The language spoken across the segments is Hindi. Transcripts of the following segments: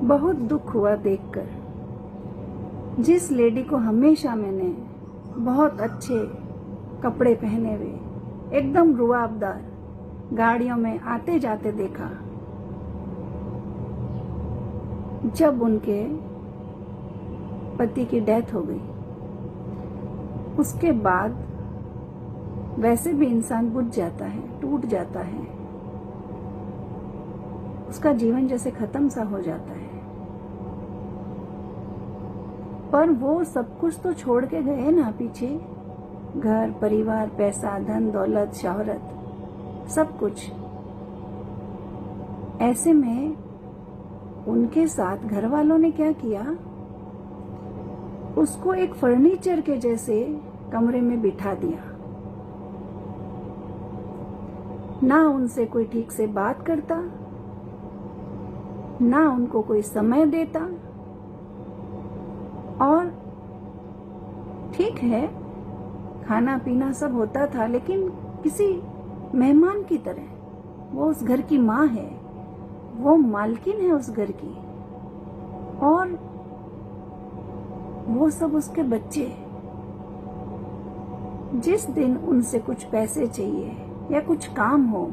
बहुत दुख हुआ देखकर। जिस लेडी को हमेशा मैंने बहुत अच्छे कपड़े पहने हुए एकदम रुआबदार गाड़ियों में आते जाते देखा, जब उनके पति की डेथ हो गई उसके बाद वैसे भी इंसान बुझ जाता है, टूट जाता है, उसका जीवन जैसे खत्म सा हो जाता है। पर वो सब कुछ तो छोड़ के गए ना पीछे, घर परिवार, पैसा, धन दौलत, शोहरत, सब कुछ। ऐसे में उनके साथ घर वालों ने क्या किया, उसको एक फर्नीचर के जैसे कमरे में बिठा दिया। ना उनसे कोई ठीक से बात करता, ना उनको कोई समय देता। और ठीक है, खाना पीना सब होता था, लेकिन किसी मेहमान की तरह। वो उस घर की माँ है, वो मालकिन है उस घर की, और वो सब उसके बच्चे। जिस दिन उनसे कुछ पैसे चाहिए या कुछ काम हो,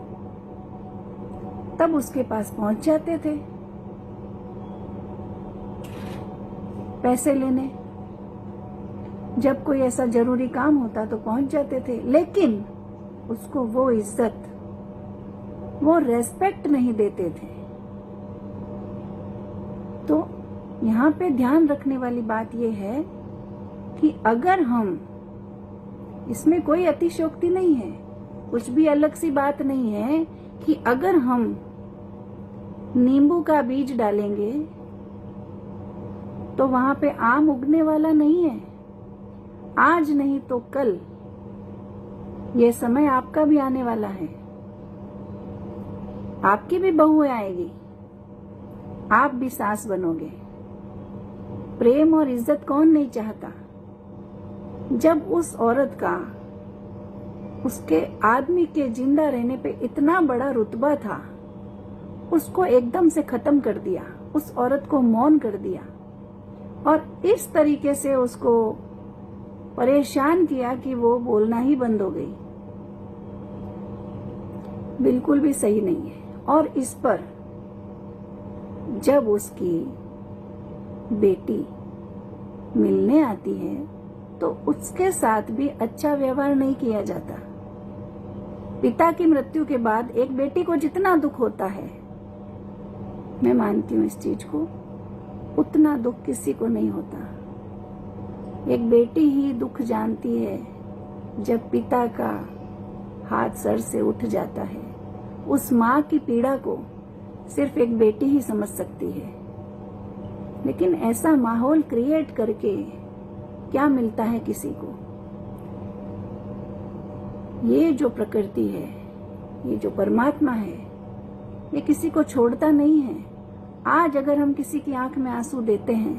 तब उसके पास पहुंच जाते थे पैसे लेने। जब कोई ऐसा जरूरी काम होता तो पहुंच जाते थे, लेकिन उसको वो इज्जत, वो रेस्पेक्ट नहीं देते थे। तो यहाँ पे ध्यान रखने वाली बात यह है कि अगर हम, इसमें कोई अतिशयोक्ति नहीं है, कुछ भी अलग सी बात नहीं है कि अगर हम नींबू का बीज डालेंगे तो वहां पे आम उगने वाला नहीं है। आज नहीं तो कल ये समय आपका भी आने वाला है, आपकी भी बहुएं आएगी, आप भी सास बनोगे। प्रेम और इज्जत कौन नहीं चाहता। जब उस औरत का उसके आदमी के जिंदा रहने पे इतना बड़ा रुतबा था, उसको एकदम से खत्म कर दिया, उस औरत को मौन कर दिया और इस तरीके से उसको परेशान किया कि वो बोलना ही बंद हो गई। बिल्कुल भी सही नहीं है। और इस पर जब उसकी बेटी मिलने आती है तो उसके साथ भी अच्छा व्यवहार नहीं किया जाता। पिता की मृत्यु के बाद एक बेटी को जितना दुख होता है, मैं मानती हूँ इस चीज को, उतना दुख किसी को नहीं होता। एक बेटी ही दुख जानती है जब पिता का हाथ सर से उठ जाता है। उस माँ की पीड़ा को सिर्फ एक बेटी ही समझ सकती है। लेकिन ऐसा माहौल क्रिएट करके क्या मिलता है किसी को। ये जो प्रकृति है, ये जो परमात्मा है, ये किसी को छोड़ता नहीं है। आज अगर हम किसी की आंख में आंसू देते हैं,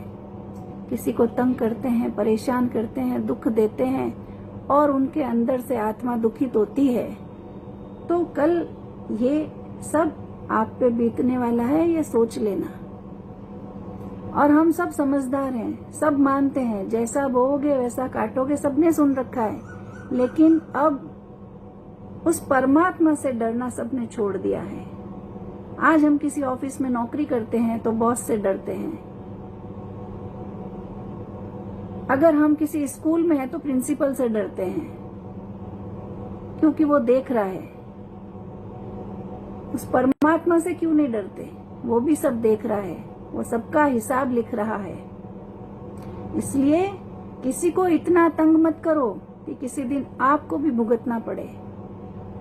किसी को तंग करते हैं, परेशान करते हैं, दुख देते हैं और उनके अंदर से आत्मा दुखित होती है, तो कल ये सब आप पे बीतने वाला है, ये सोच लेना। और हम सब समझदार हैं, सब मानते हैं, जैसा बोओगे वैसा काटोगे, सबने सुन रखा है। लेकिन अब उस परमात्मा से डरना सबने छोड़ दिया है। आज हम किसी ऑफिस में नौकरी करते हैं तो बॉस से डरते हैं। अगर हम किसी स्कूल में हैं तो प्रिंसिपल से डरते हैं, क्योंकि वो देख रहा है। उस परमात्मा से क्यों नहीं डरते? वो भी सब देख रहा है, वो सबका हिसाब लिख रहा है। इसलिए किसी को इतना तंग मत करो कि किसी दिन आपको भी भुगतना पड़े।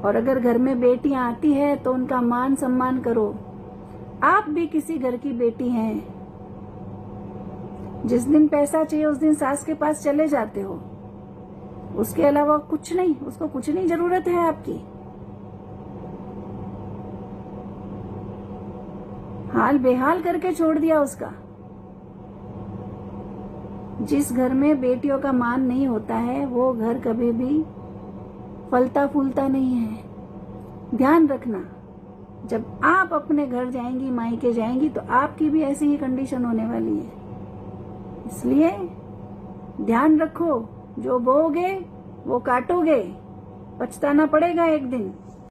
और अगर घर में बेटियां आती है तो उनका मान सम्मान करो। आप भी किसी घर की बेटी हैं। जिस दिन पैसा चाहिए उस दिन सास के पास चले जाते हो, उसके अलावा कुछ नहीं, उसको कुछ नहीं जरूरत है आपकी। हाल बेहाल करके छोड़ दिया उसका। जिस घर में बेटियों का मान नहीं होता है वो घर कभी भी फलता फूलता नहीं है। ध्यान रखना। जब आप अपने घर जाएंगी, मायके जाएंगी, तो आपकी भी ऐसी ही कंडीशन होने वाली है। इसलिए ध्यान रखो, जो बोओगे वो काटोगे, पछताना पड़ेगा एक दिन।